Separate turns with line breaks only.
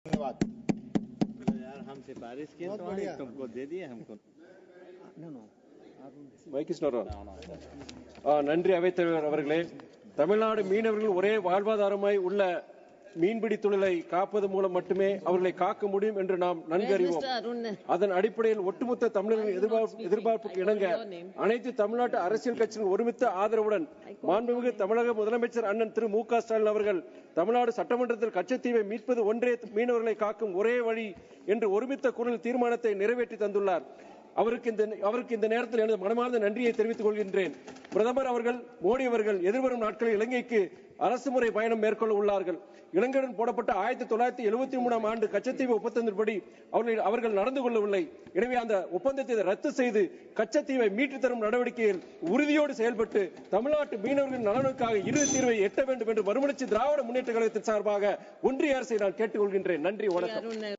धन्यवाद।
यार हम सिफारिश की तो तुमको दे दिए हमको।
நன்றி அவைத்தலைவர் அவர்களே. தமிழ்நாடு மீனவர்கள் ஒரே வாழ்வாதாரமாய் உள்ள மீன்பிடி தொழிலை காப்பது மூலம் மட்டுமே அவர்களை காக்க முடியும் என்று நாம் நன்கு அறிவோம். அதன் அடிப்படையில் ஒட்டுமொத்த தமிழர்களின் எதிர்பார்ப்புக்கு இணங்க அனைத்து தமிழ்நாட்டு அரசியல் கட்சிகளின் ஒருமித்த ஆதரவுடன் மாண்புமிகு தமிழக முதலமைச்சர் அண்ணன் திரு மு.க. ஸ்டாலின் அவர்கள் தமிழ்நாடு சட்டமன்றத்தில் கச்சத்தீவை மீட்பது ஒன்றே மீனவர்களை காக்கும் ஒரே வழி என்று ஒருமித்த குரல் தீர்மானத்தை நிறைவேற்றி தந்துள்ளார். அவருக்கு இந்த நேரத்தில் எனது மனமார்ந்த நன்றியை தெரிவித்துக் கொள்கின்றேன். பிரதமர் அவர்கள் மோடி அவர்கள் எதிர்வரும் நாட்களில் இலங்கைக்கு அரசுமுறை பயணம் மேற்கொள்ள உள்ளார்கள். இலங்கையுடன் போடப்பட்ட 1973 ஆண்டு கச்சத்தீவு ஒப்பந்தத்தின்படி அவர்கள் நடந்து கொள்ளவில்லை. எனவே அந்த ஒப்பந்தத்தை ரத்து செய்து கச்சத்தீவை மீட்டு தரும் நடவடிக்கையில் உறுதியோடு செயல்பட்டு தமிழ்நாட்டு மீனவர்களின் நலனுக்காக இறுதி தீர்வை எட்ட வேண்டும் என்று மறுமலர்ச்சி திராவிட முன்னேற்ற கழகத்தின் சார்பாக ஒன்றிய அரசை நான் கேட்டுக் கொள்கின்றேன். நன்றி, வணக்கம்.